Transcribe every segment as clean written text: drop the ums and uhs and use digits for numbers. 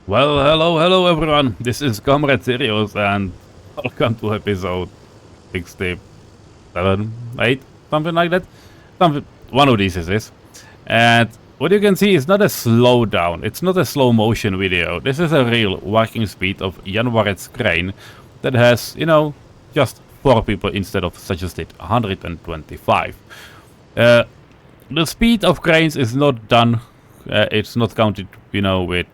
Well, hello everyone. This is comrade-Sirius and welcome to episode 67, 8, something like that. One of these is this. And what you can see is not a slowdown. It's not a slow motion video. This is a real working speed of Jan Waret's crane that has, just 4 people instead of suggested 125. The speed of cranes is not done. It's not counted, with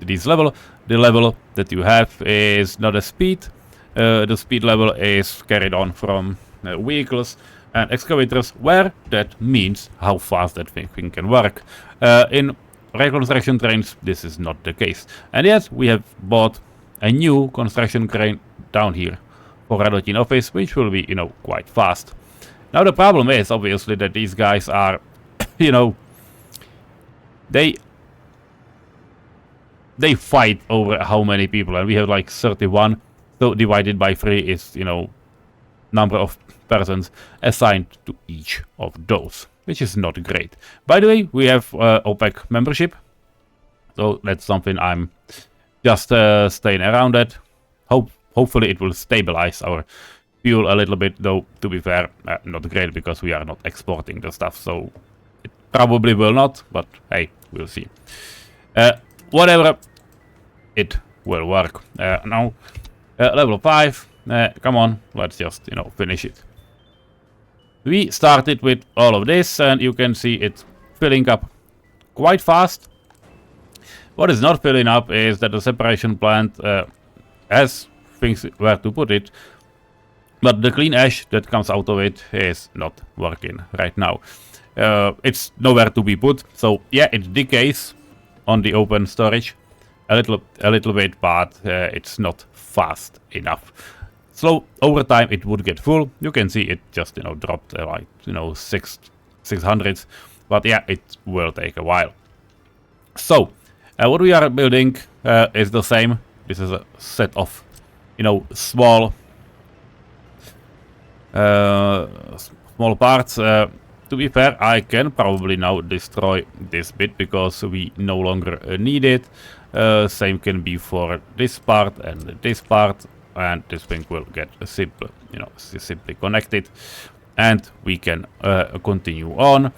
this level. The level that you have is not a speed. The speed level is carried on from vehicles and excavators, where that means how fast that thing can work. In reconstruction trains, this is not the case. And yet, we have bought a new construction crane down here for Radotín office, which will be, quite fast. Now the problem is, obviously, that these guys are, they fight over how many people, and we have like 31, so divided by 3 is, number of persons assigned to each of those, which is not great. By the way, we have OPEC membership, so that's something I'm just staying around at. Hopefully it will stabilize our fuel a little bit, though to be fair, not great because we are not exporting the stuff, so it probably will not, but hey, we'll see. Whatever, it will work. Now, level 5, come on, let's just, finish it. We started with all of this, and you can see it filling up quite fast. What is not filling up is that the separation plant has things where to put it, but the clean ash that comes out of it is not working right now. It's nowhere to be put, so yeah, it decays on the open storage a little bit, but it's not fast enough. So over time it would get full. You can see it just dropped like 600s, but yeah, it will take a while. So what we are building is the same. This is a set of small parts. To be fair, I can probably now destroy this bit because we no longer need it. Same can be for this part and this part, and this thing will get simply connected, and we can continue on.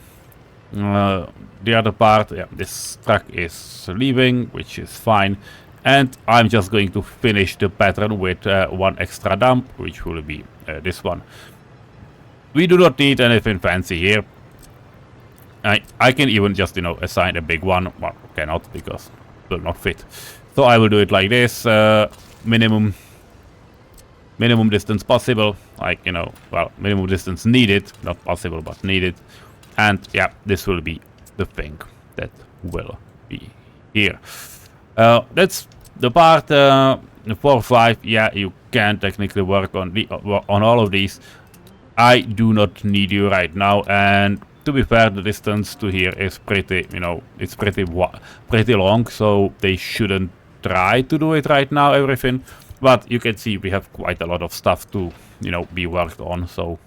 The other part, yeah, this truck is leaving, which is fine, and I'm just going to finish the pattern with one extra dump, which will be this one. We do not need anything fancy here. I can even just, assign a big one. Well, cannot because it will not fit. So I will do it like this. Minimum distance possible. Like, well, minimum distance needed. Not possible, but needed. And yeah, this will be the thing that will be here. That's the part 4, 5. Yeah, you can technically work on all of these. I do not need you right now, and to be fair, the distance to here is pretty, it's pretty long, so they shouldn't try to do it right now, everything. But you can see we have quite a lot of stuff to, be worked on, so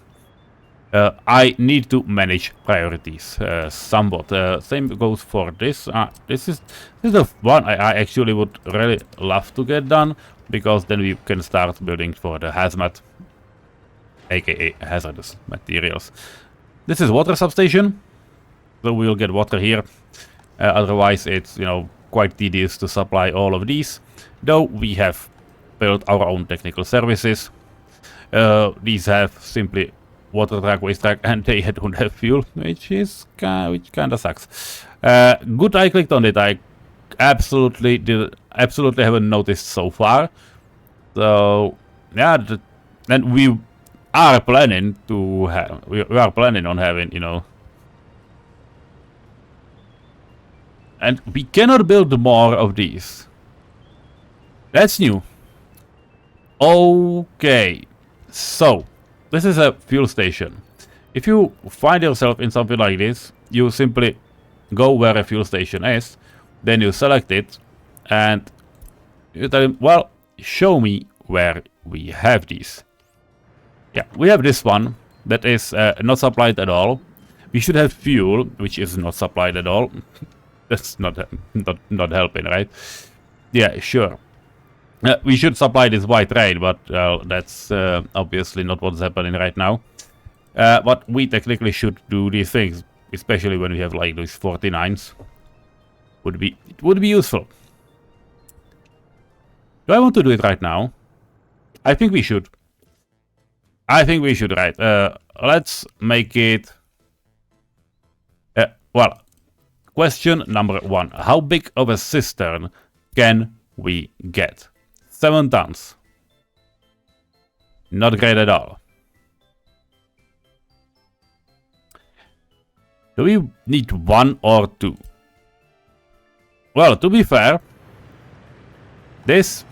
I need to manage priorities somewhat. Same goes for this. This is the one I actually would really love to get done, because then we can start building for the hazmat, aka hazardous materials. This is water substation, so we'll get water here. Otherwise it's quite tedious to supply all of these, though we have built our own technical services. These have simply water truck, waste truck, and they don't have fuel, which kind of sucks. Good, I clicked on it. I absolutely haven't noticed so far. So yeah, and we are planning to have, we are planning on having, and we cannot build more of these. That's new. Okay, so this is a fuel station. If you find yourself in something like this, you simply go where a fuel station is, then you select it, and you tell him, well, show me where we have these. Yeah, we have this one that is not supplied at all. We should have fuel, which is not supplied at all. That's not helping, right? Yeah, sure. We should supply this white train, but that's obviously not what's happening right now. But we technically should do these things, especially when we have like those 49s. It would be useful. Do I want to do it right now? I think we should. I think we should, right? Let's make it... well, question number 1. How big of a cistern can we get? 7 tons. Not great at all. Do we need 1 or 2? Well, to be fair, this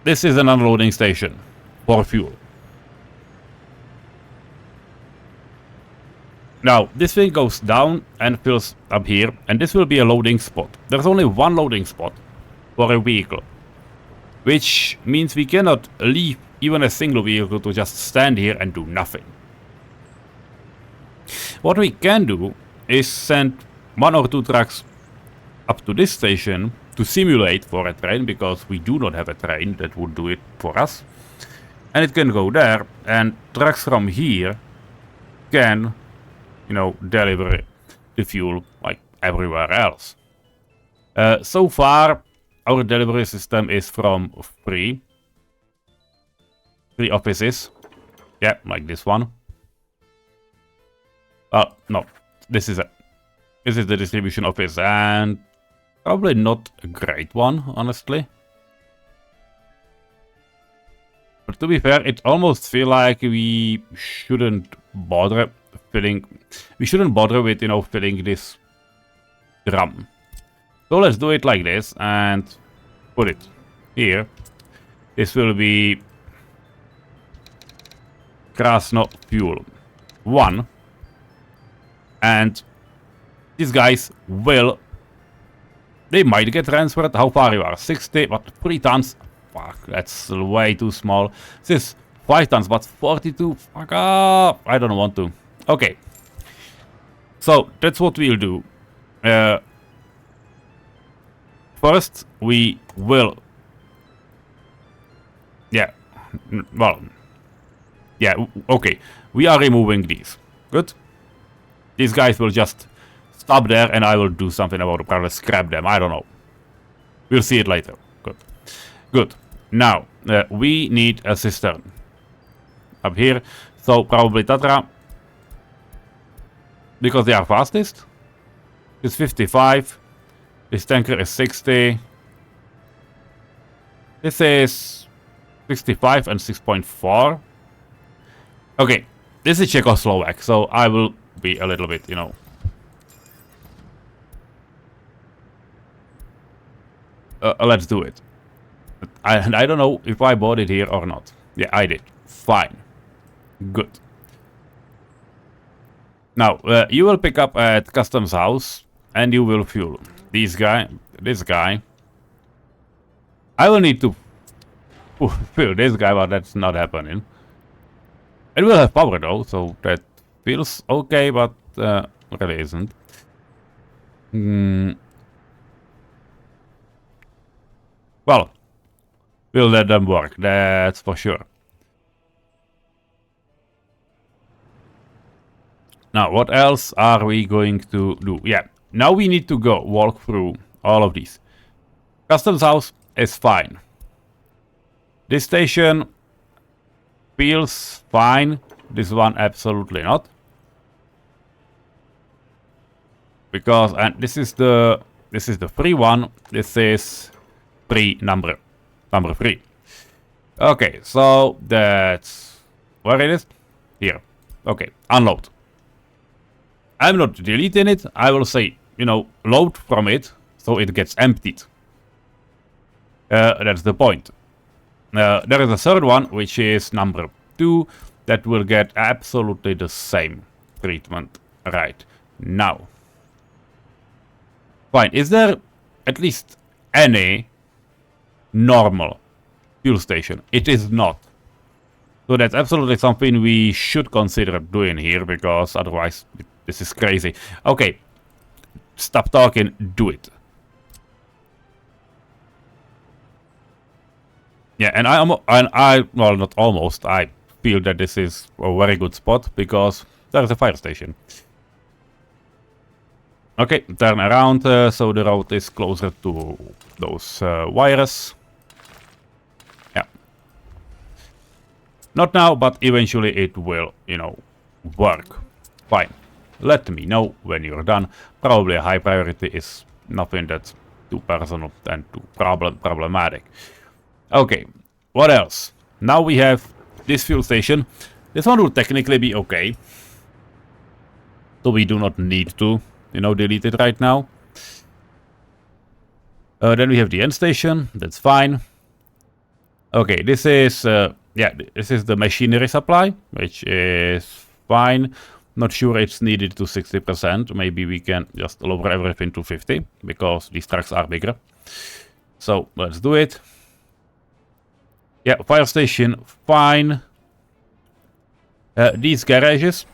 is an unloading station for fuel. Now, this thing goes down and fills up here, and this will be a loading spot. There's only 1 loading spot for a vehicle, which means we cannot leave even a single vehicle to just stand here and do nothing. What we can do is send 1 or 2 trucks up to this station to simulate for a train, because we do not have a train that would do it for us. And it can go there, and trucks from here can, you know, deliver the fuel like everywhere else. So far, our delivery system is from 3 offices. Yeah, like this one. No, this is the distribution office, and probably not a great one, honestly. But to be fair, it almost feels like we shouldn't bother filling. We shouldn't bother with, you know, filling this drum. So let's do it like this and put it here. This will be Krasno fuel 1. And these guys will... They might get transferred. How far you are? 60, but 3 tons. Fuck, that's way too small. This is 5 tons, but 42. Fuck off. I don't want to. Okay. So, that's what we'll do. First, we will... Yeah. Well... Yeah, okay. We are removing these. Good. These guys will just stop there, and I will do something about it. Probably scrap them. I don't know. We'll see it later. Good. Good. Now, we need a cistern. Up here. So, probably Tatra. Because they are fastest. It's 55. This tanker is 60. This is 65 and 6.4. Okay. This is Czechoslovak, so I will be a little bit, you know... let's do it. I don't know if I bought it here or not. Yeah, I did. Fine. Good. Now, you will pick up at customs house and you will fuel. This guy. I will need to fuel this guy, but that's not happening. It will have power though, so that feels okay, but really isn't. Well, we'll let them work, that's for sure. Now, what else are we going to do? Yeah, now we need to go walk through all of these. Customs house is fine. This station feels fine. This one absolutely not. Because, and this is the free one. This is free number 3. Okay, so that's where it is. Here. Okay, unload. I'm not deleting it. I will say, you know, load from it so it gets emptied. That's the point. There is a third one, which is number 2, that will get absolutely the same treatment right now. Fine. Is there at least any normal fuel station? It is not. So that's absolutely something we should consider doing here, because otherwise this is crazy. Okay. Stop talking. Do it. Yeah, and well, not almost, I feel that this is a very good spot because there's a fire station. Okay, turn around, so the road is closer to those wires. Yeah. Not now, but eventually it will, you know, work. Fine. Let me know when you're done. Probably a high priority is nothing that's too personal and too problematic. Okay, what else? Now we have this fuel station. This one will technically be okay. So we do not need to, you know, delete it right now. Then we have the end station. That's fine. Okay, this is, yeah, this is the machinery supply, which is fine. Not sure it's needed to 60%. Maybe we can just lower everything to 50 because these trucks are bigger. So let's do it. Yeah, fire station, fine. These garages,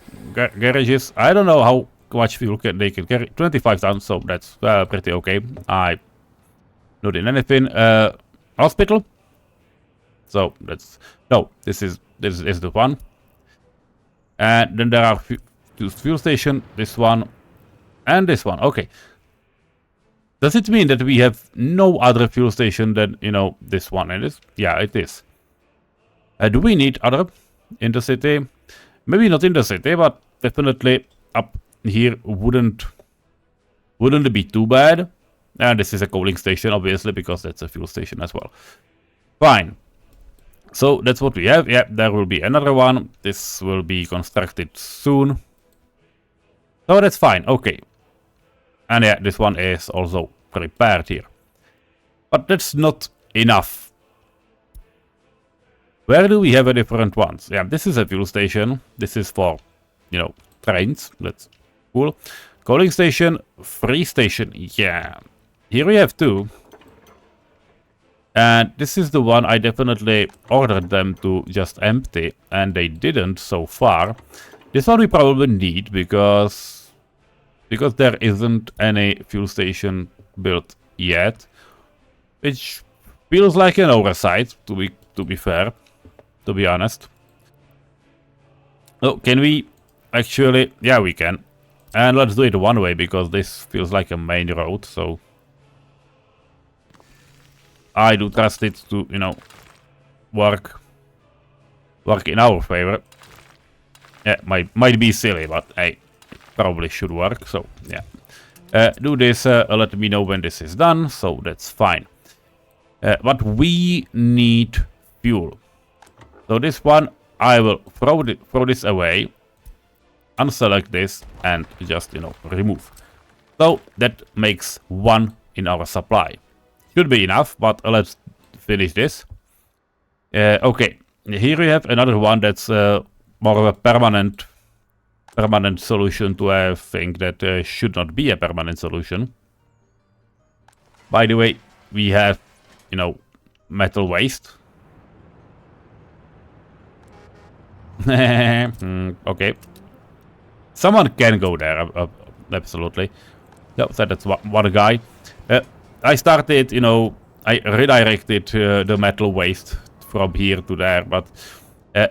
I don't know how much fuel they can carry. 25 tons, so that's pretty okay. I not in anything. Hospital. So that's no. This is the one. And then there are two fuel station. This one and this one. Okay. Does it mean that we have no other fuel station than, you know, this one and this? Yeah, it is. Do we need other in the city? Maybe not in the city, but definitely up here wouldn't be too bad. And this is a coaling station, obviously, because that's a fuel station as well. Fine. So that's what we have. Yeah, there will be another one. This will be constructed soon. So that's fine. Okay. And yeah, this one is also prepared here. But that's not enough. Where do we have a different ones? Yeah, this is a fuel station. This is for, you know, trains. That's cool. Coaling station, free station. Yeah. Here we have two. And this is the one I definitely ordered them to just empty. And they didn't so far. This one we probably need because there isn't any fuel station built yet, which feels like an oversight, to be fair, to be honest. Oh, can we actually? Yeah, we can. And let's do it one way because this feels like a main road. So I do trust it to, you know, work in our favor. Yeah, might be silly, but hey. Probably should work, so yeah. Do this, let me know when this is done, so that's fine. But we need fuel. So this one, I will throw this away, unselect this, and just, you know, remove. So that makes one in our supply. Should be enough, but let's finish this. Okay, here we have another one that's more of a permanent solution to a thing that should not be a permanent solution. By the way, we have, you know, metal waste. Okay. Someone can go there, absolutely. Yep, so that's one guy. I started, you know, I redirected the metal waste from here to there, but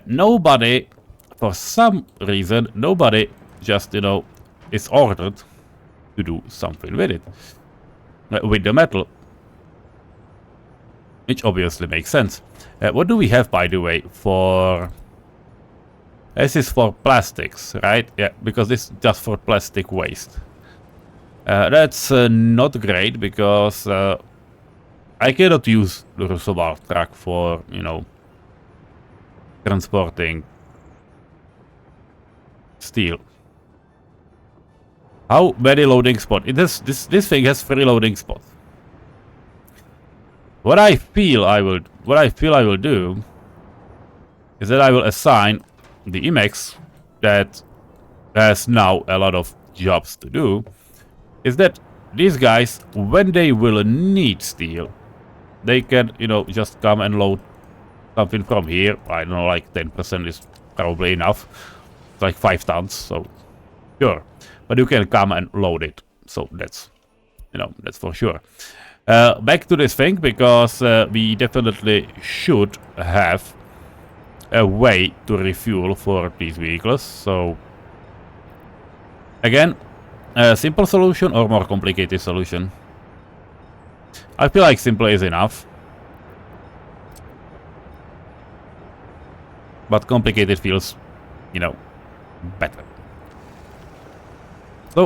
nobody... For some reason, nobody just, you know, is ordered to do something with it. With the metal. Which obviously makes sense. What do we have, by the way, for... This is for plastics, right? Yeah, because this is just for plastic waste. That's not great, because I cannot use the reservoir truck for, you know, transporting steel. How many loading spots? It has this thing has 3 loading spots. What I feel I will do is that I will assign the Emacs that has now a lot of jobs to do. Is that these guys, when they will need steel, they can, you know, just come and load something from here. I don't know, like 10% is probably enough. Like 5 tons, so sure, but you can come and load it, so that's, you know, that's for sure. Back to this thing, because we definitely should have a way to refuel for these vehicles. So again, a simple solution or more complicated solution? I feel like simple is enough, but complicated feels, you know, better. So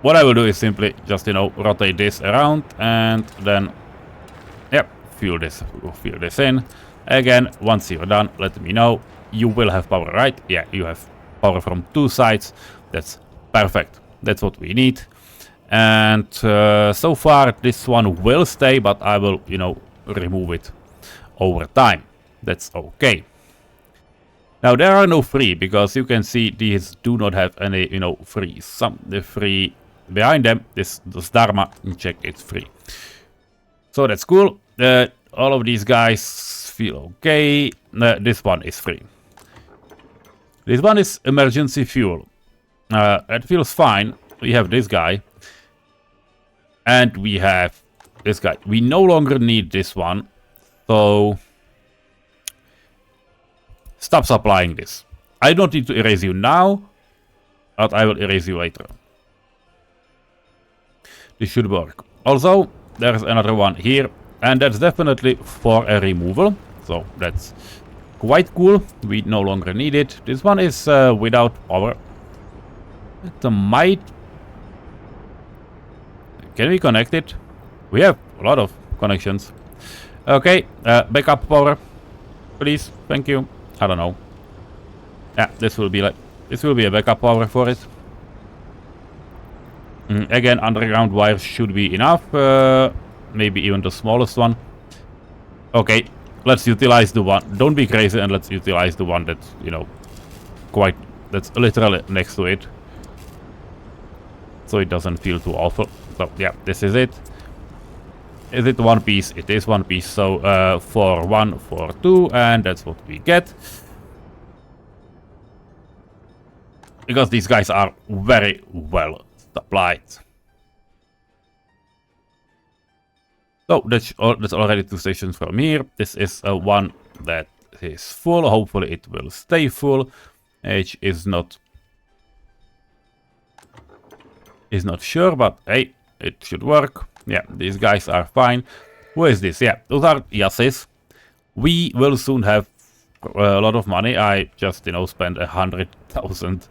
what I will do is simply just, you know, rotate this around and then, yep, fuel this in. Again, once you're done, let me know. You will have power, right? Yeah, you have power from two sides. That's perfect. That's what we need. And so far, this one will stay, but I will, you know, remove it over time. That's okay. Now, there are no free, because you can see these do not have any, you know, free. The free behind them, this Dharma in Czech, it's free. So that's cool. All of these guys feel okay. This one is free. This one is emergency fuel. It feels fine. We have this guy. And we have this guy. We no longer need this one. So stop supplying this. I don't need to erase you now, but I will erase you later. This should work. Also, there's another one here, and that's definitely for a removal. So that's quite cool. We no longer need it. This one is without power. It might... Can we connect it? We have a lot of connections. Okay, backup power. Please, thank you. I don't know. Yeah, this will be a backup power for it. Again, underground wires should be enough. Maybe even the smallest one. Okay, let's utilize the one. Don't be crazy, and let's utilize the one that's, you know, that's literally next to it. So it doesn't feel too awful. So yeah, this is it. Is it one piece? It is one piece. So for 1, for 2, and that's what we get. Because these guys are very well supplied. So that's already 2 stations from here. This is one that is full. Hopefully it will stay full. H is not sure, but hey, it should work. Yeah, these guys are fine. Who is this? Yeah, those are Yasis. We will soon have a lot of money. I just, you know, spent 100,000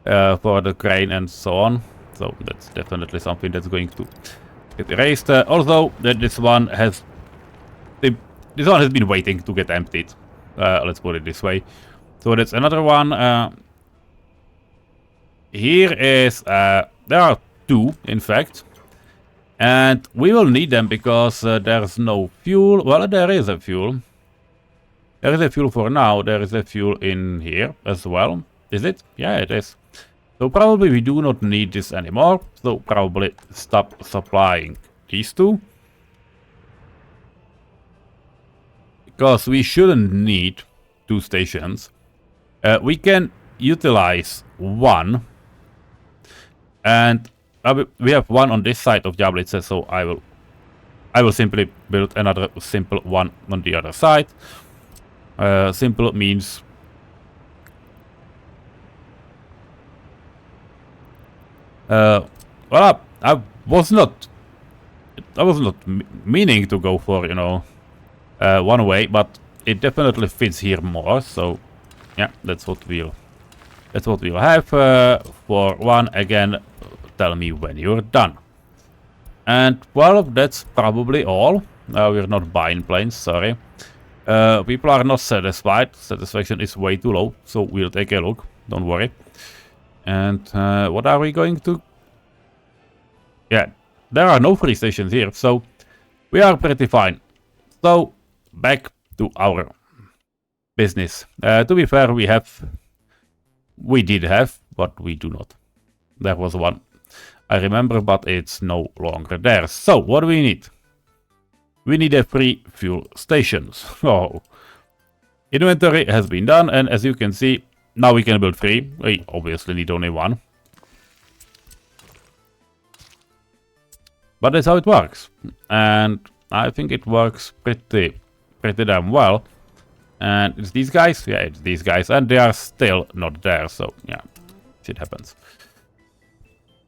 for the crane and so on. So that's definitely something that's going to get erased. Although this one has been waiting to get emptied. Let's put it this way. So that's another one. Here is there are 2, in fact. And we will need them because there's no fuel. Well, there is a fuel. There is a fuel for now. There is a fuel in here as well. Is it? Yeah, it is. So probably we do not need this anymore. So probably stop supplying these 2. Because we shouldn't need 2 stations. We can utilize 1. And we have 1 on this side of Jablitze, so I will simply build another simple one on the other side. Simple means well, I was not meaning to go for, you know, one way, but it definitely fits here more. So yeah, that's what we'll have for 1 again. Tell me when you're done. And well, that's probably all. We're not buying planes, sorry. People are not satisfied. Satisfaction is way too low, so we'll take a look. Don't worry. And what are we going to... Yeah, there are no free stations here, so we are pretty fine. So, back to our business. To be fair, we did have, but we do not. There was one, I remember, but it's no longer there. So, what do we need? We need a free fuel stations. Oh, inventory has been done, and as you can see, now we can build 3. We obviously need only 1. But that's how it works. And I think it works pretty damn well. And it's these guys? Yeah, it's these guys. And they are still not there, so yeah, shit happens.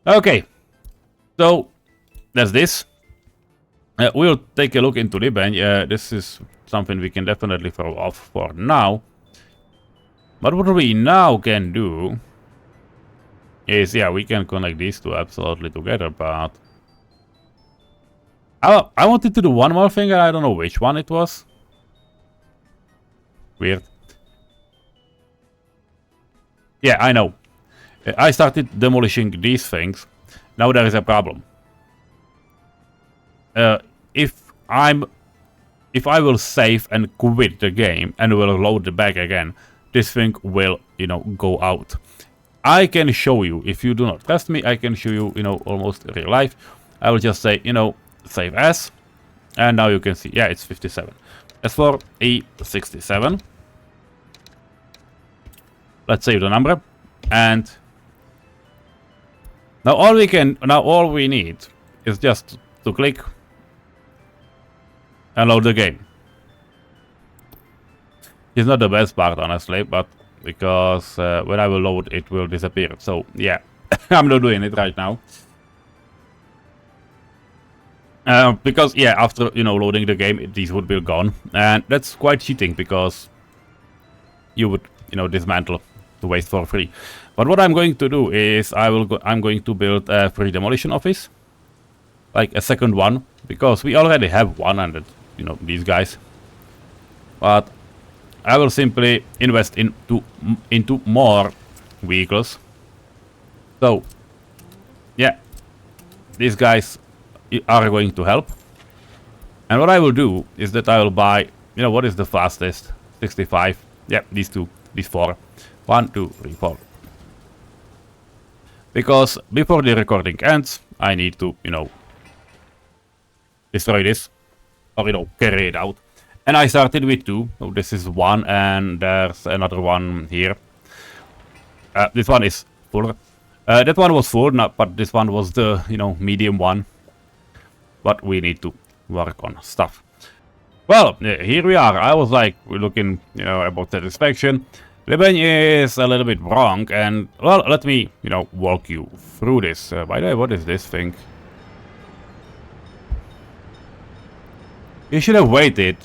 Okay, so that's this. We'll take a look into the bench. This is something we can definitely throw off for now. But what we now can do is, yeah, we can connect these two absolutely together, but I wanted to do one more thing, and I don't know which one it was. Weird. Yeah, I know. I started demolishing these things. Now there is a problem. If I will save and quit the game and will load it back again, this thing will, you know, go out. I can show you, if you do not trust me, I can show you, you know, almost real life. I will just say, you know, save as, and now you can see, yeah, it's 57. S4E67. Let's save the number, and now all we need is just to click and load the game. It's not the best part, honestly, but because when I will load, it will disappear. So yeah, I'm not doing it right now. Because yeah, after, you know, loading the game, these would be gone, and that's quite cheating because you would, you know, dismantle to waste for free. But what I'm going to do is I'm going to build a free demolition office, like a second one, because we already have one, and you know, these guys. But I will simply invest into more vehicles. So yeah, these guys are going to help. And what I will do is that I will buy, you know, what is the fastest? 65. Yeah, these four. 1, 2, 3, 4. Because before the recording ends, I need to, you know, destroy this, or, you know, carry it out. And I started with 2. So this is 1, and there's another one here. This one is full. That one was full, but this one was the, you know, medium one. But we need to work on stuff. Well, here we are. I was like, we're looking, you know, about satisfaction. Liban is a little bit wrong, and well, let me, you know, walk you through this. By the way, what is this thing? You should have waited,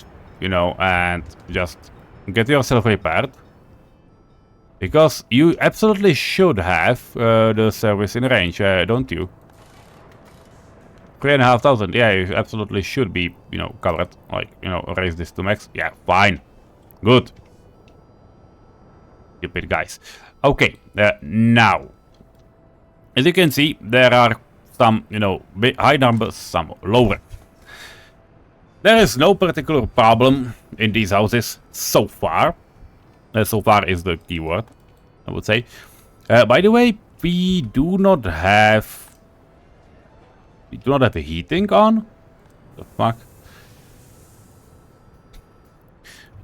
you know, and just get yourself repaired. Because you absolutely should have the service in range, don't you? 3,500, yeah, you absolutely should be, you know, covered. Like, you know, raise this to max. Yeah, fine. Good. Stupid guys. Okay, now. As you can see, there are some, you know, high numbers, some lower. There is no particular problem in these houses so far. So far is the keyword, I would say. By the way, we do not have the heating on. The fuck?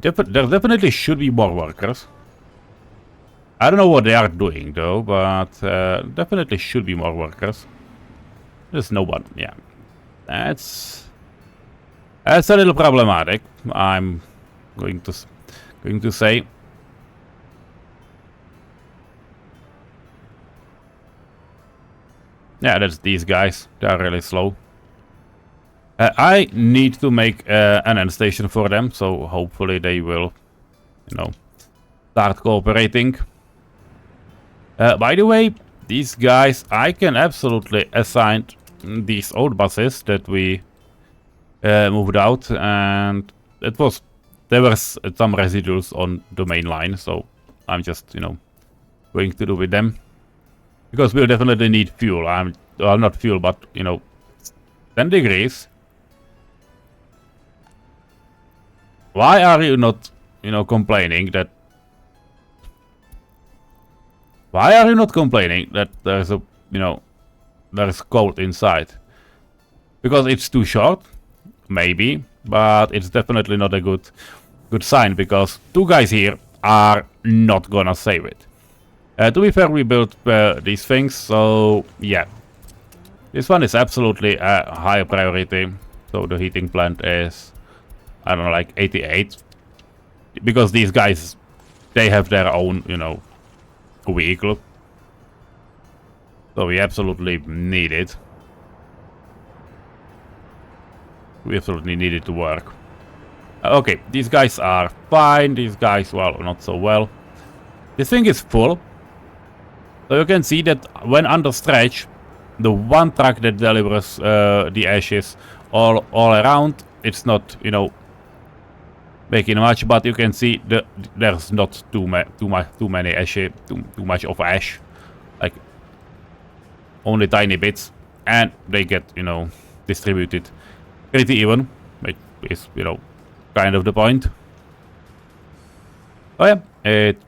There definitely should be more workers. I don't know what they are doing though, but definitely should be more workers. There's no one. Yeah, that's a little problematic. I'm going to say. Yeah, that's these guys. They are really slow. I need to make an end station for them, so hopefully they will, you know, start cooperating. By the way, these guys, I can absolutely assign these old buses that we moved out, and there were some residuals on the main line, so I'm just, you know, going to do with them. Because we'll definitely need fuel. Well, not fuel, but, you know, 10 degrees. Why are you not, you know, complaining that... Why are you not complaining that there's a, you know, there's cold inside? Because it's too short? Maybe. But it's definitely not a good sign, because 2 guys here are not gonna save it. To be fair, we built these things, so yeah. This one is absolutely a high priority. So the heating plant is, I don't know, like 88. Because these guys, they have their own, you know, vehicle. So we absolutely need it. We absolutely need it to work. Okay, these guys are fine. These guys, well, not so well. This thing is full. So you can see that when under stretch, the one truck that delivers the ashes all around, it's not, you know, making much, but you can see there's not too many ashes, too much of ash, like only tiny bits, and they get, you know, distributed pretty even, which is, you know, kind of the point. Oh yeah, it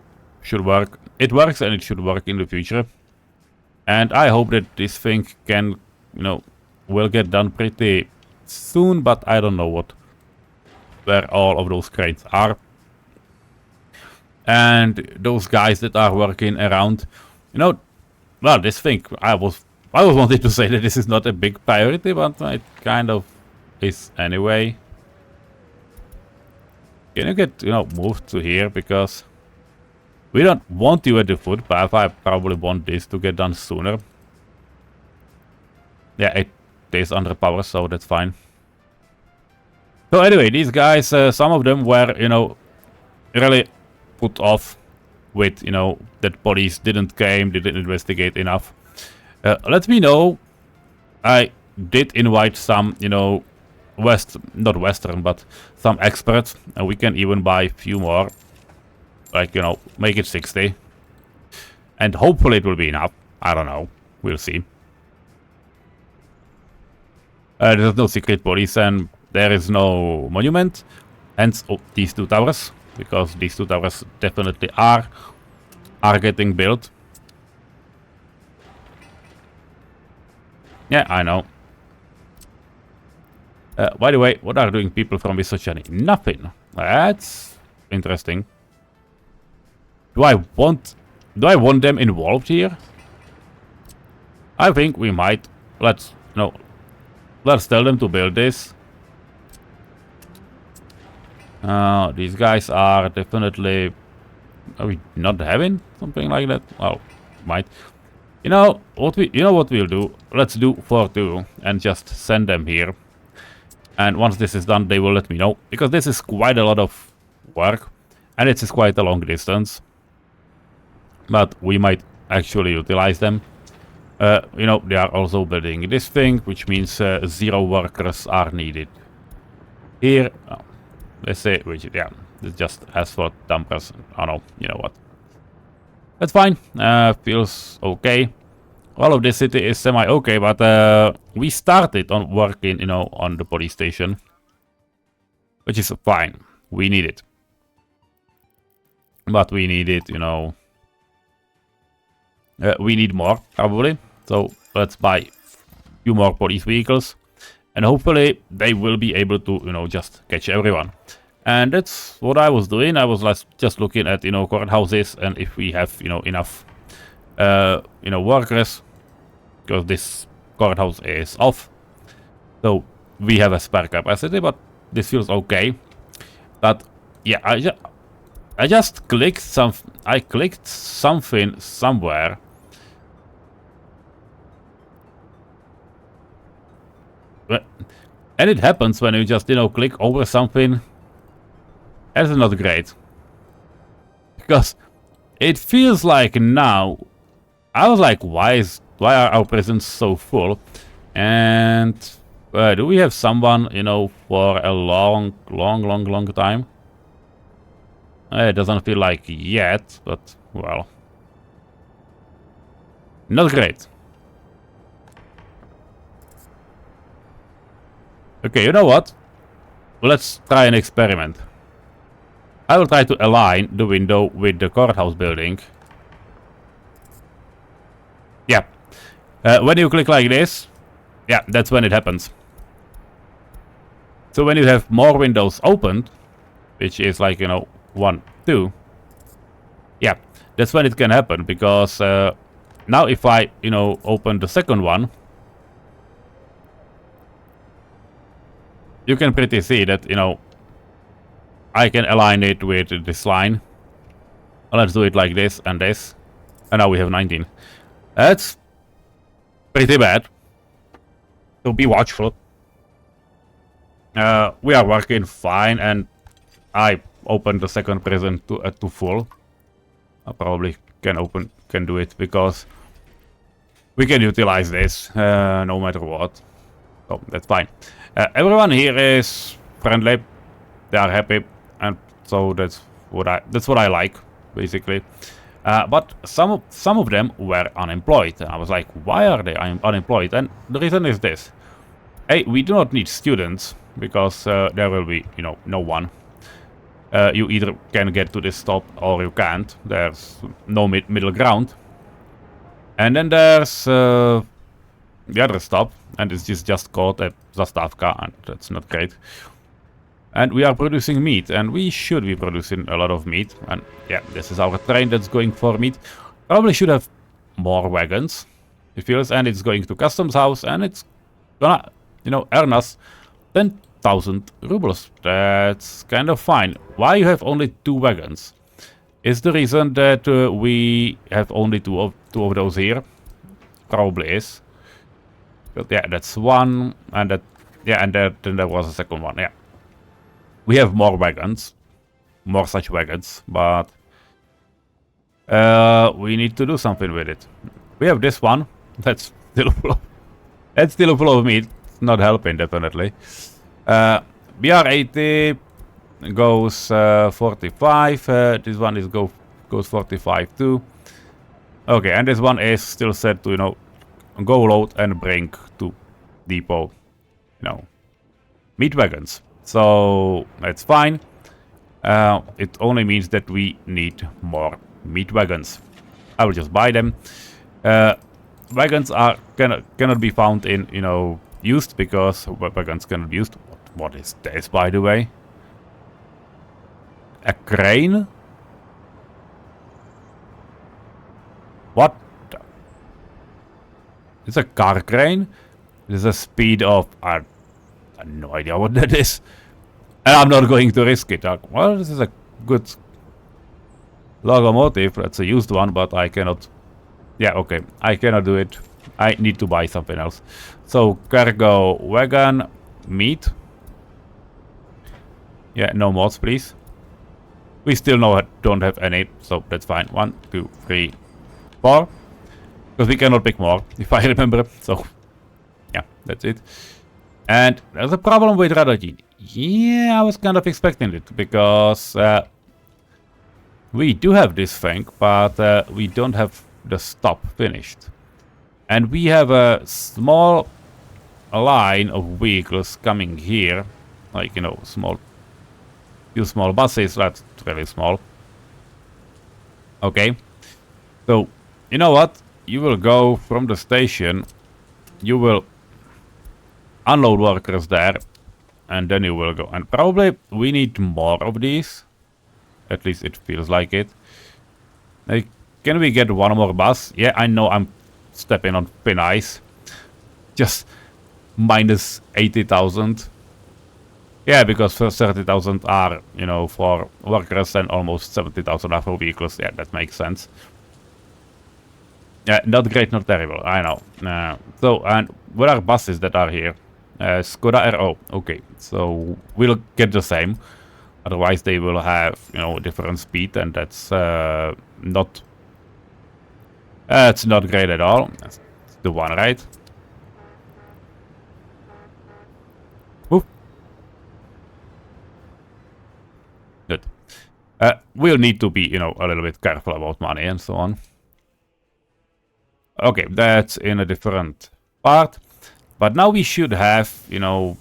should work. It works, and it should work in the future. And I hope that this thing can, you know, will get done pretty soon, but I don't know where all of those crates are. And those guys that are working around, you know, well, this thing, I was wanting to say that this is not a big priority, but it kind of is anyway. Can you get, you know, moved to here, because we don't want you at the footpath. I probably want this to get done sooner. Yeah, it is under power, so that's fine. So anyway, these guys, some of them were, you know, really put off with, you know, that police didn't didn't investigate enough. Let me know. I did invite some, you know, not Western, but some experts, and we can even buy a few more. Like, you know, make it 60. And hopefully it will be enough. I don't know. We'll see. There's no secret police, and there is no monument. Hence, these two towers. Because these two towers definitely are getting built. Yeah, I know. By the way, what are doing people from Vysočany? Nothing. That's interesting. Do I want them involved here? I think we might. Let's tell them to build this. These guys are definitely. Are we not having something like that? Well, might. You know what we'll do? Let's do 4-2 and just send them here. And once this is done, they will let me know, because this is quite a lot of work, and it is quite a long distance. But we might actually utilize them. You know, they are also building this thing, which means 0 workers are needed. Here, let's say, yeah, it's just as for dumpers. Oh no, you know what? That's fine. Feels okay. All of this city is semi-okay, but we started on working, you know, on the police station. Which is fine. We need it. But we need it, you know. We need more, probably. So let's buy a few more police vehicles. And hopefully they will be able to, you know, just catch everyone. And that's what I was doing. I was just looking at, you know, courthouses, and if we have, you know, enough, you know, workers. Because this courthouse is off. So we have a spare capacity, but this feels okay. But yeah, I just clicked I clicked something somewhere. And it happens when you just, you know, click over something. That's not great. Because it feels like now, I was like, why are our prisons so full? And do we have someone, you know, for a long time? It doesn't feel like yet, but well, not great. Okay, you know what? Let's try an experiment. I will try to align the window with the courthouse building. Yeah. When you click like this, yeah, that's when it happens. So when you have more windows opened, which is like, you know, 1, 2, yeah, that's when it can happen, because now if I, you know, open the second one, you can pretty see that, you know, I can align it with this line. Let's do it like this and this. And now we have 19. That's pretty bad. So be watchful. We are working fine, and I opened the second prison to full. I probably can do it because we can utilize this no matter what. So that's fine. Everyone here is friendly. They are happy, and so that's what I like, basically. But some of them were unemployed, and I was like, why are they unemployed? And the reason is this: hey, we do not need students because there will be, you know, no one. You either can get to this stop or you can't. There's no middle ground. And then there's the other stop, and it's just called a Zastavka, and that's not great. And we are producing meat, and we should be producing a lot of meat. And yeah, this is our train that's going for meat. Probably should have more wagons, it feels, and it's going to customs house, and it's gonna, you know, earn us 10,000 rubles. That's kind of fine. Why you have only 2 wagons? Is the reason that we have only two of those here? Probably is. But yeah, that's one, and that, yeah, and then there was a second one. Yeah, we have more wagons, more such wagons, but we need to do something with it. We have this one. That's still full of meat. It's not helping, definitely. BR80 goes 45. This one goes 45 too. Okay, and this one is still set to, you know, go load and bring to depot, you know, meat wagons. So that's fine. It only means that we need more meat wagons. I will just buy them. Wagons cannot be found in, you know, used, because wagons cannot be used. What is this, by the way? A crane? What? It's a car crane. There's a speed of, I have no idea what that is. And I'm not going to risk it. Well, this is a good locomotive. That's a used one, but I cannot. Yeah, okay. I cannot do it. I need to buy something else. So, cargo wagon, meat. Yeah, no mods, please. We still don't have any, so that's fine. 1, 2, 3, 4. Because we cannot pick more, if I remember. So, yeah, that's it. And there's a problem with Radotín. Yeah, I was kind of expecting it, because we do have this thing, but we don't have the stop finished. And we have a small line of vehicles coming here, like, you know, few small buses. That's really small. Okay, so you know what? You will go from the station, you will unload workers there, and then you will go. And probably we need more of these. At least it feels like it. Like, can we get one more bus? Yeah, I know I'm stepping on thin ice. Just minus 80,000. Yeah, because first 30,000 are, you know, for workers, and almost 70,000 are for vehicles. Yeah, that makes sense. Yeah, not great, not terrible. I know. So, and what are buses that are here? Skoda RO. Okay, so we'll get the same. Otherwise, they will have, you know, different speed, and that's not. It's not great at all. That's the one, right? Woof. Good. We'll need to be, you know, a little bit careful about money and so on. Okay, that's in a different part. But now we should have, you know,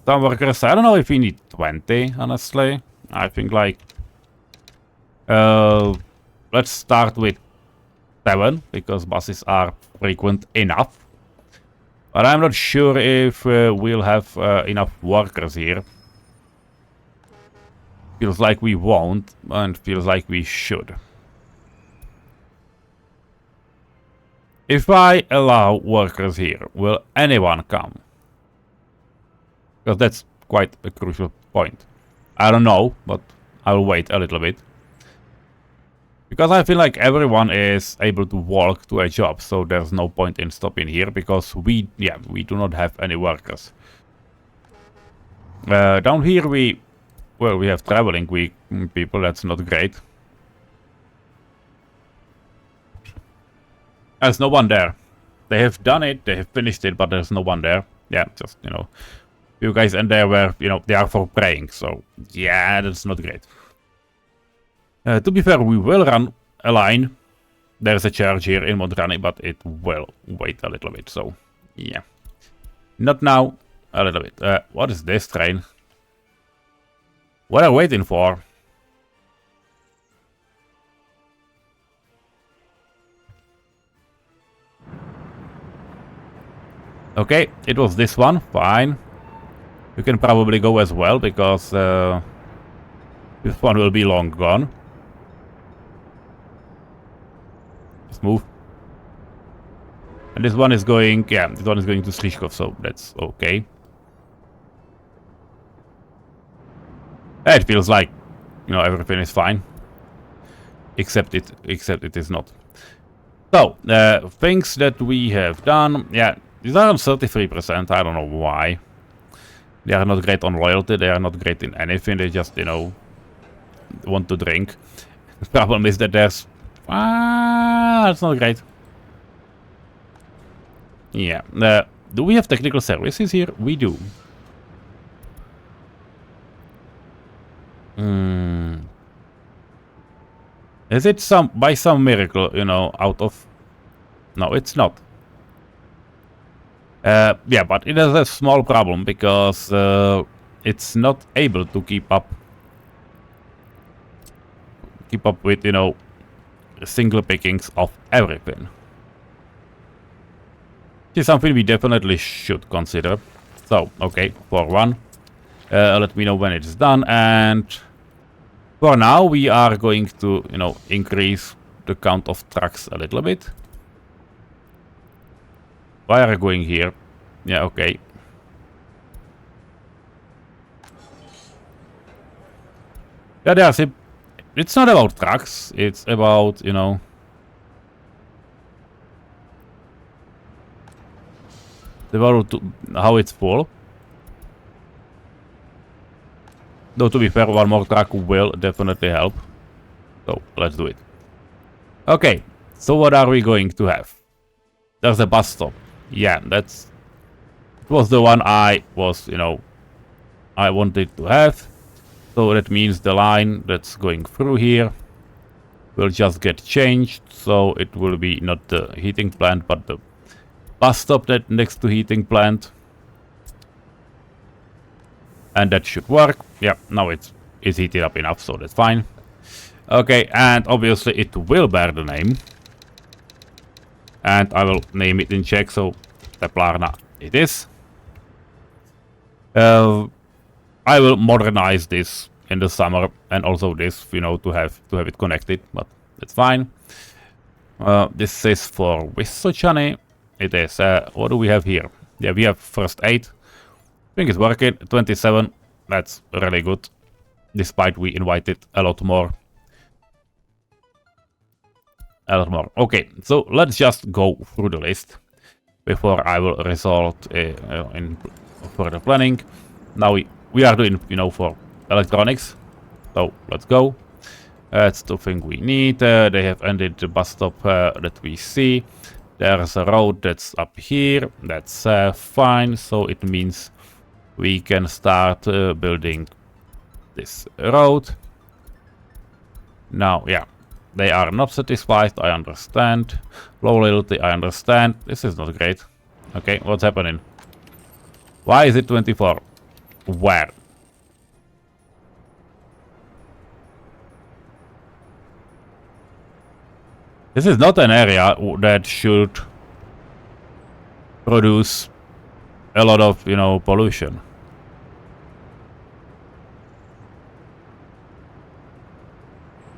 some workers. I don't know if we need 20, honestly. I think like... let's start with 7, because buses are frequent enough. But I'm not sure if we'll have enough workers here. Feels like we won't, and feels like we should. If I allow workers here, will anyone come? Because that's quite a crucial point. I don't know, but I'll wait a little bit. Because I feel like everyone is able to walk to a job, so there's no point in stopping here, because we do not have any workers. Down here we have traveling people, that's not great. There's no one there. They have done it, they have finished it, but there's no one there. Yeah, just, you know, you guys and there were, you know, they are for praying, so yeah, that's not great. To be fair, we will run a line. There's a church here in Montrani, but it will wait a little bit, so yeah. Not now, a little bit. What is this train? What are we waiting for? Okay, it was this one, fine. You can probably go as well, because this one will be long gone. Let's move. And this one is going, yeah, this one is going to Srichkov, so that's okay. It feels like, you know, everything is fine. Except it is not. So, things that we have done, yeah, these are on 33%, I don't know why. They are not great on loyalty, they are not great in anything, they just, you know, want to drink. The problem is that there's... that's not great. Yeah, do we have technical services here? We do. Is it by some miracle, you know, out of... No, it's not. Yeah, but it has a small problem because it's not able to keep up with, you know, single pickings of everything. This is something we definitely should consider. So, okay, for one, let me know when it's done, and for now we are going to, you know, increase the count of trucks a little bit. Why are you going here? Yeah, okay. Yeah, there's a... It's not about trucks, it's about, you know... about how it's full. Though, to be fair, one more truck will definitely help. So, let's do it. Okay, so what are we going to have? There's a bus stop. Yeah, that's... It was the one I was, you know, I wanted to have. So that means the line that's going through here will just get changed. So it will be not the heating plant, but the bus stop that next to heating plant. And that should work. Yeah, now it's heated up enough, so that's fine. Okay, and obviously it will bear the name. And I will name it in Czech, so Teplarna it is. I will modernize this in the summer, and also this, you know, to have it connected, but that's fine. This is for Vysočany. It is, what do we have here? Yeah, we have first aid. I think it's working. 27, that's really good, despite we invited a lot more. Okay, so let's just go through the list before I will resort in further planning. Now we are doing, you know, for electronics. So let's go. That's the thing we need. They have ended the bus stop that we see. There's a road that's up here. That's fine. So it means we can start building this road. Now, yeah. They are not satisfied, I understand. Low loyalty, I understand. This is not great. Okay, what's happening? Why is it 24? Where? This is not an area that should produce a lot of, you know, pollution.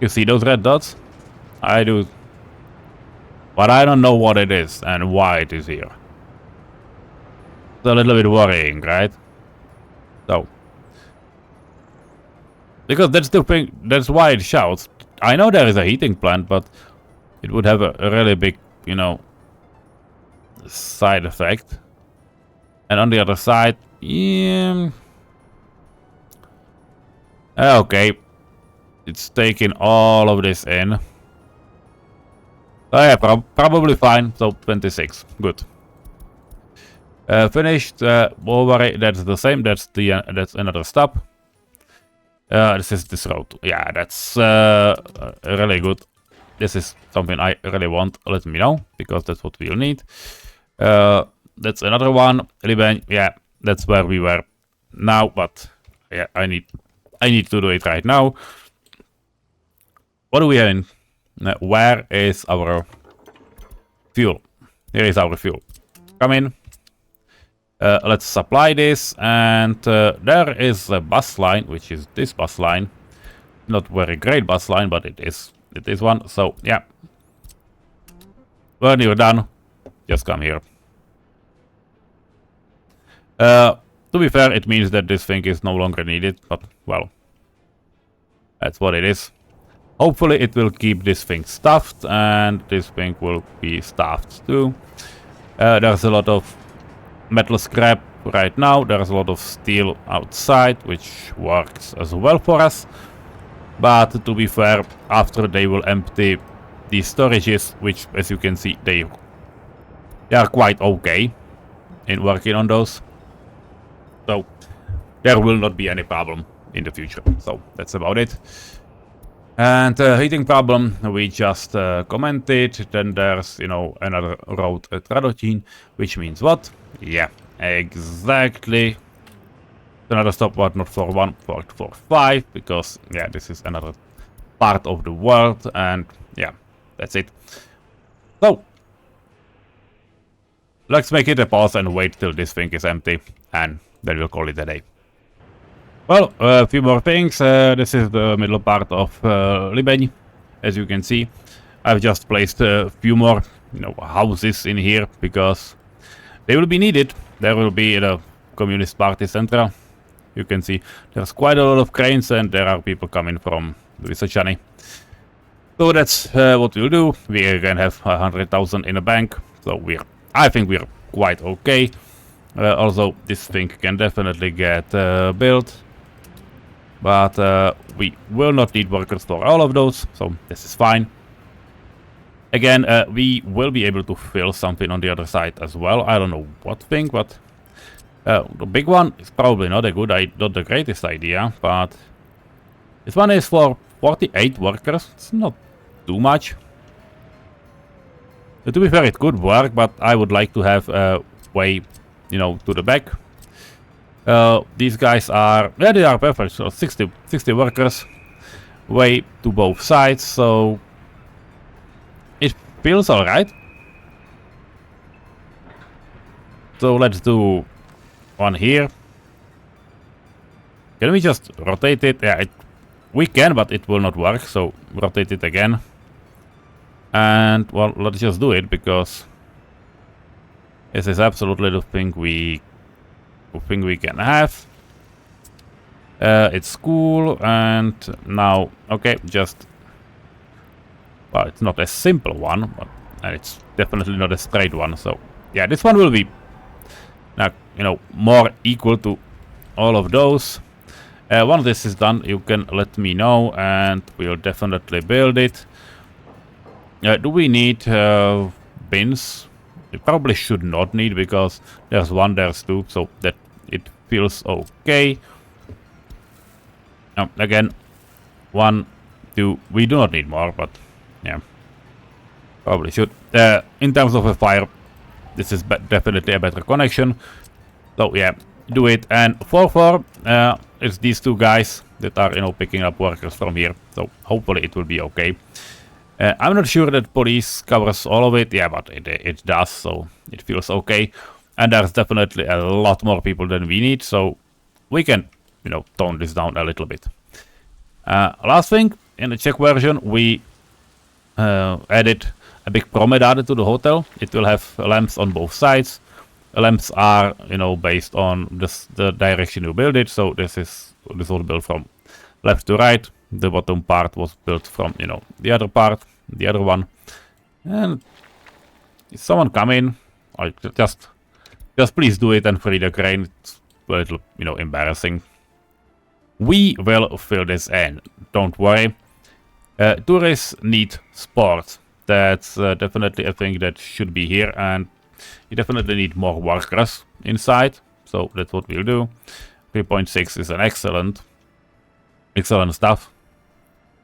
You see those red dots? I do. But I don't know what it is and why it is here. It's a little bit worrying, right? So, Because that's the thing, that's why it shouts. I know there is a heating plant, but it would have a really big, you know, side effect. And on the other side, yeah. Okay. It's taking all of this in. Oh yeah, probably fine. So 26, good. Finished. Don't worry, that's the same. That's another stop. This is this road. Yeah, that's really good. This is something I really want. Let me know, because that's what we'll need. That's another one. Liben, yeah, that's where we were now, but yeah, I need to do it right now. What do we have in? Where is our fuel? Here is our fuel. Come in. Let's supply this, and there is a bus line, which is this bus line. Not very great bus line, but it is one. So yeah, when you're done, just come here. To be fair, it means that this thing is no longer needed, but well, that's what it is. Hopefully it will keep this thing stuffed, and this thing will be stuffed too. There's a lot of metal scrap right now. There's a lot of steel outside, which works as well for us. But to be fair, after they will empty these storages, which as you can see, they are quite okay in working on those. So there will not be any problem in the future. So that's about it. And heating problem, we just commented. Then there's, you know, another road at Radotín, which means what? Yeah, exactly. Another stop, but not for 1, for 5, because yeah, this is another part of the world, and yeah, that's it. So let's make it a pause and wait till this thing is empty, and then we'll call it a day. Well, a few more things. This is the middle part of Libeň. As you can see, I've just placed a few more, you know, houses in here because they will be needed. There will be the Communist Party Central. You can see there's quite a lot of cranes, and there are people coming from Vysočany. So that's what we'll do. We again have 100,000 in the bank, so I think we're quite okay. Also, this thing can definitely get built, but we will not need workers for all of those, so this is fine. Again, we will be able to fill something on the other side as well. I don't know what thing, but the big one is probably not the greatest idea, but this one is for 48 workers. It's not too much. To be fair, it could work, but I would like to have a way, you know, to the back. These guys are, yeah, they are perfect. So 60 workers, way to both sides. So it feels alright. So let's do one here. Can we just rotate it? Yeah, we can, but it will not work. So rotate it again. And well, let's just do it, because this is absolutely the thing we can have. It's cool, and now okay, just, well, it's not a simple one, but it's definitely not a straight one. So yeah, this one will be now, you know, more equal to all of those. Once this is done, you can let me know, and we'll definitely build it. Do we need bins? We probably should not need, because there's one, there's two, so that it feels okay. Again, 1, 2, we do not need more, but yeah, probably should. In terms of a fire, this is definitely a better connection. So yeah, do it. And 4-4, it's these two guys that are, you know, picking up workers from here. So hopefully it will be okay. I'm not sure that police covers all of it. Yeah, but it does, so it feels okay. And there's definitely a lot more people than we need, so we can, you know, tone this down a little bit. Last thing, in the Czech version, we added a big promenade to the hotel. It will have lamps on both sides. Lamps are, you know, based on the direction you build it. So this was built from left to right. The bottom part was built from, you know, the other part, the other one. And is someone coming? Like, just please do it and free the crane. It's a little, you know, embarrassing. We will fill this in. Don't worry. Tourists need sports. That's definitely a thing that should be here, and you definitely need more workers inside. So that's what we'll do. 3.6 is an excellent stuff.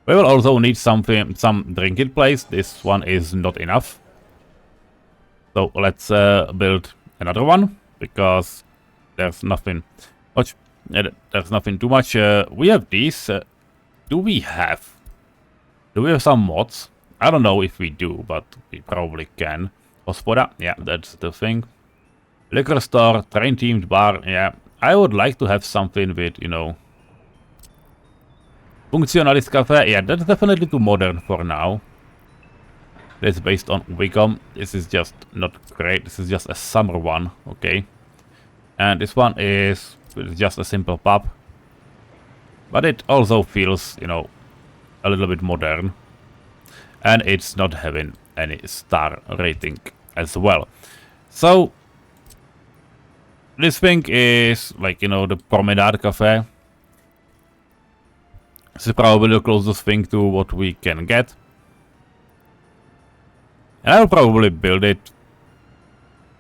We will also need some drinking place. This one is not enough. So let's build another one, because there's nothing much. There's nothing too much. We have these. Do we have some mods? I don't know if we do, but we probably can. Hospoda, yeah, that's the thing. Liquor store, train themed bar, yeah. I would like to have something with, you know, Functionalist cafe, yeah, that's definitely too modern for now. That's based on Wicom. This is just not great. This is just a summer one, okay. And this one is just a simple pub. But it also feels, you know, a little bit modern. And it's not having any star rating as well. So this thing is like, you know, the Promenade Cafe. This is probably the closest thing to what we can get. And I'll probably build it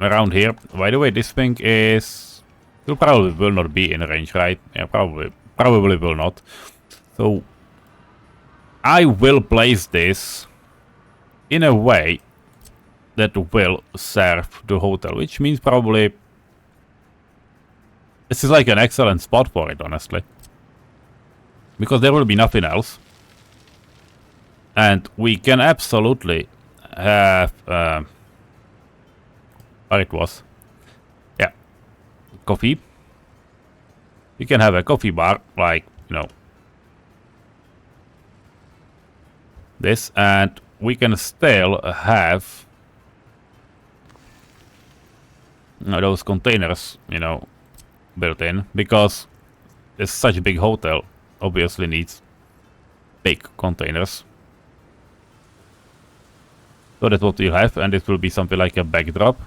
around here. By the way, this thing is... it probably will not be in range, right? Yeah, probably will not. So I will place this in a way that will serve the hotel, which means probably this is like an excellent spot for it, honestly, because there will be nothing else, and we can absolutely have where it was, yeah, coffee. You can have a coffee bar, like, you know, this, and we can still have those containers, you know, built in, because it's such a big hotel, obviously needs big containers. So that's what we'll have, and it will be something like a backdrop.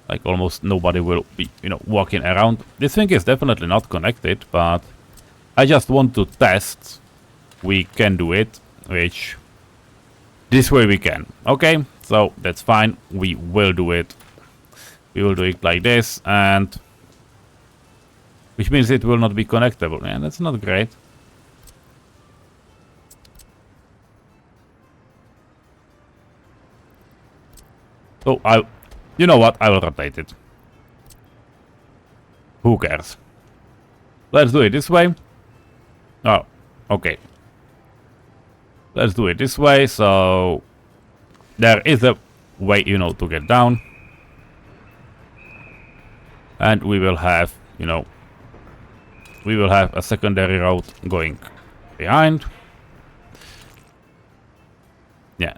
Like almost nobody will be, you know, walking around. This thing is definitely not connected, but I just want to test we can do it, which this way we can. Okay, so that's fine. We will do it. We will do it like this, and which means it will not be connectable. Man, that's not great. So you know what? I will rotate it. Who cares? Let's do it this way. Oh, okay. Let's do it this way. So there is a way, you know, to get down. And we will have, you know, we will have a secondary road going behind. Yeah.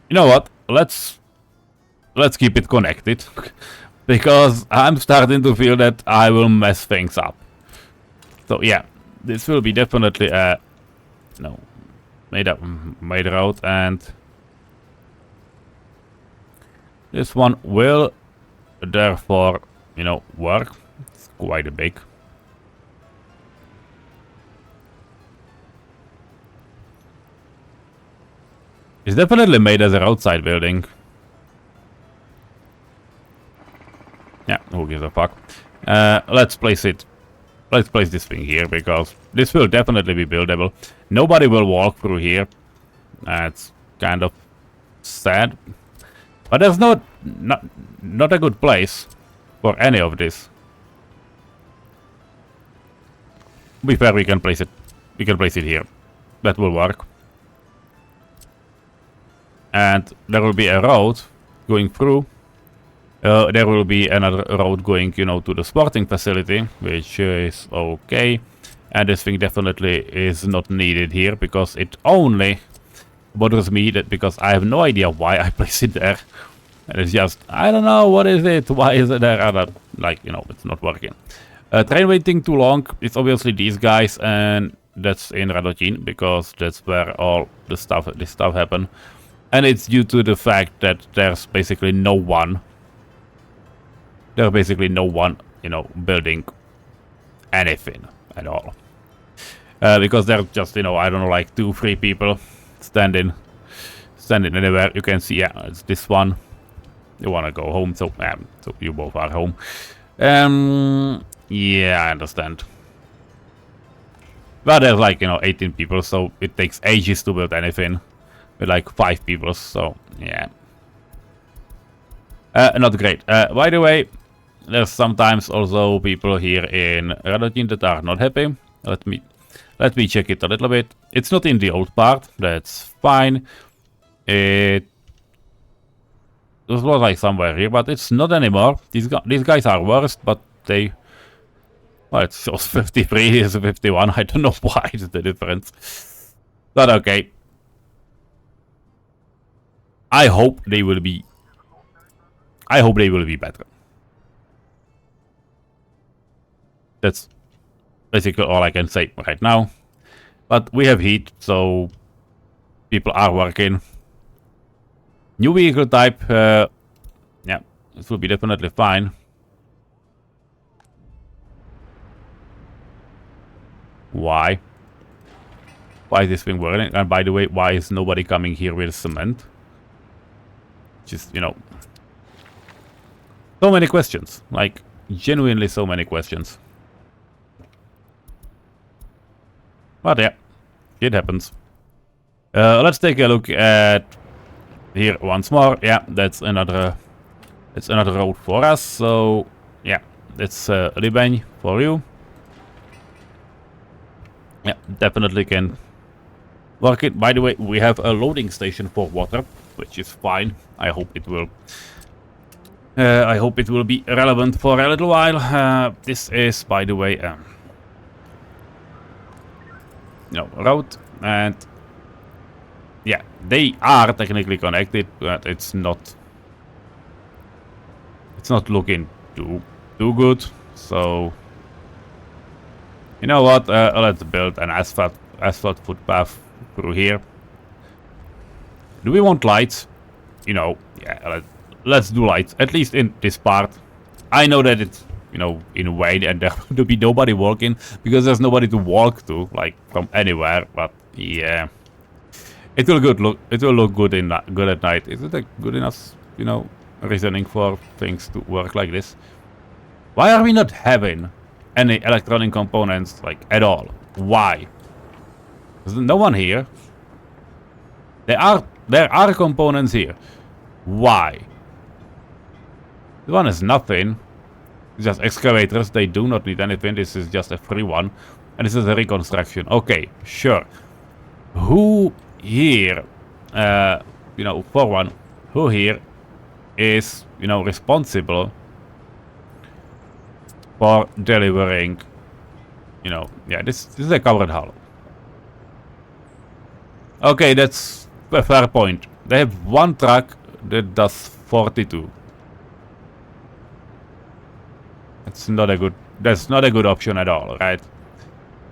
You know what? Let's keep it connected, because I'm starting to feel that I will mess things up. So yeah, this will be definitely a made road, and this one will therefore, you know, work. It's quite big. It's definitely made as a roadside building. Yeah, who gives a fuck? Let's place it. Let's place this thing here, because this will definitely be buildable. Nobody will walk through here. That's kind of sad. But there's not a good place for any of this. To be fair, we can place it. We can place it here. That will work. And there will be a road going through. There will be another road going, you know, to the sporting facility, which is okay. And this thing definitely is not needed here, because it only bothers me that because I have no idea why I place it there. And it's just, I don't know, what is it? Why is it there? Like, you know, it's not working. Train waiting too long. It's obviously these guys, and that's in Radotín because that's where all this stuff happened. And it's due to the fact that there's basically no one. There's basically no one, you know, building anything at all. Because there's just, you know, I don't know, like 2-3 people standing anywhere. You can see, yeah, it's this one. You wanna go home, so you both are home. Yeah, I understand. But there's like, you know, 18 people, so it takes ages to build anything with like 5 people, so yeah. Not great. By the way, there's sometimes also people here in Radotín that are not happy. Let me check it a little bit. It's not in the old part, that's fine. It was like somewhere here, but it's not anymore. These guys are worst, but they... Well, it shows 53, here's 51. I don't know why is the difference. But okay. I hope they will be better. That's basically all I can say right now. But we have heat, so people are working. New vehicle type, yeah, this will be definitely fine. Why? Why is this thing working? And by the way, why is nobody coming here with cement? Just, you know, so many questions. Like, genuinely so many questions. But yeah, it happens. Let's take a look at here once more. Yeah, that's another road for us. So yeah, that's Libeń for you. Yeah, definitely can work it. By the way, we have a loading station for water, which is fine. I hope it will be relevant for a little while. This is, by the way, road, and yeah, they are technically connected, but it's not looking too good. So you know what? Let's build an asphalt footpath through here. Do we want lights? You know, yeah, let's do lights, at least in this part. I know that it's, you know, in a way, and there will be nobody walking because there's nobody to walk to, like from anywhere. But yeah, it will look good at night. Is it a good enough, you know, reasoning for things to work like this? Why are we not having any electronic components, like, at all? Why? There's no one here. There are components here. Why? This one is nothing. It's just excavators. They do not need anything. This is just a free one. And this is a reconstruction. Okay, sure. Who here, you know, for one, who here is, you know, responsible for delivering, you know, yeah, this is a covered hull. Okay, that's a fair point. They have one truck that does 42. That's not a good option at all, right?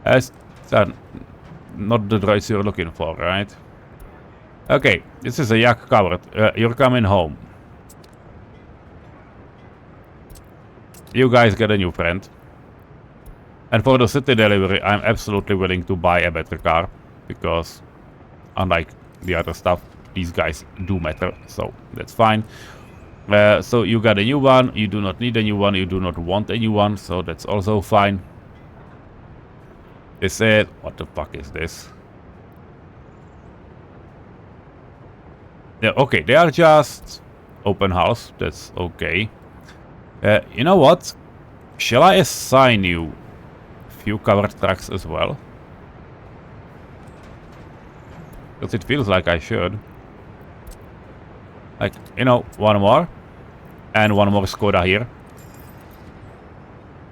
That's not the droids you're looking for, right? Okay, this is a yak covered. You're coming home. You guys get a new friend. And for the city delivery, I'm absolutely willing to buy a better car, because unlike the other stuff, these guys do matter, so that's fine. So you got a new one, you do not need a new one, you do not want a new one, so that's also fine. They said, what the fuck is this? Yeah, okay, they are just open house, that's okay. You know what? Shall I assign you a few covered trucks as well? Because it feels like I should. Like, you know, one more. And one more Skoda here.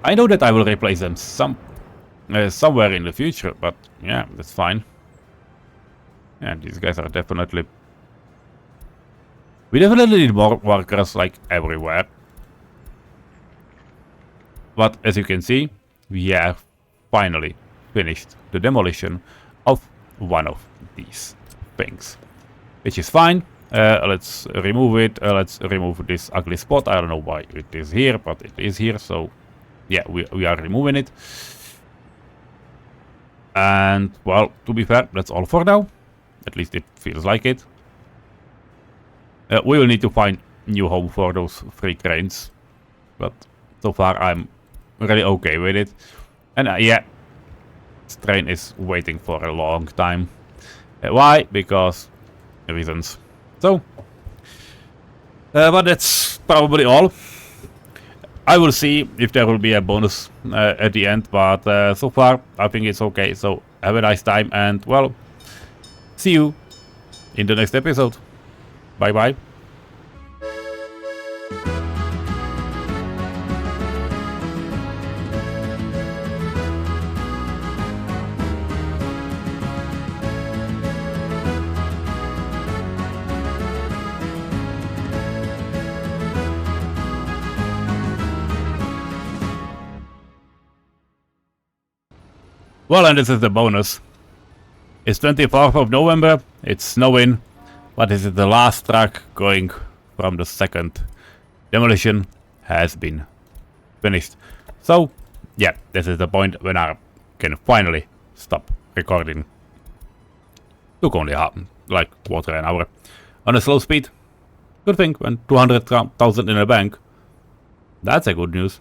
I know that I will replace them somewhere in the future, but yeah, that's fine. Yeah, these guys are definitely... We definitely need more workers, like, everywhere. But as you can see, we have finally finished the demolition of one of these things, which is fine. Let's remove it. Let's remove this ugly spot. I don't know why it is here, but it is here. So yeah, we are removing it. And well, to be fair, that's all for now. At least it feels like it. We will need to find new home for those 3 cranes, but so far I'm really okay with it. And yeah, this train is waiting for a long time. Why? Because reasons. So, but that's probably all. I will see if there will be a bonus at the end, but so far I think it's okay. So have a nice time, and well, see you in the next episode. Bye bye. Well, and this is the bonus. It's 24th of November, it's snowing, but this is the last track going from the second demolition has been finished. So, yeah, this is the point when I can finally stop recording. Took only like quarter an hour on a slow speed. Good thing when 200,000 in a bank. That's a good news.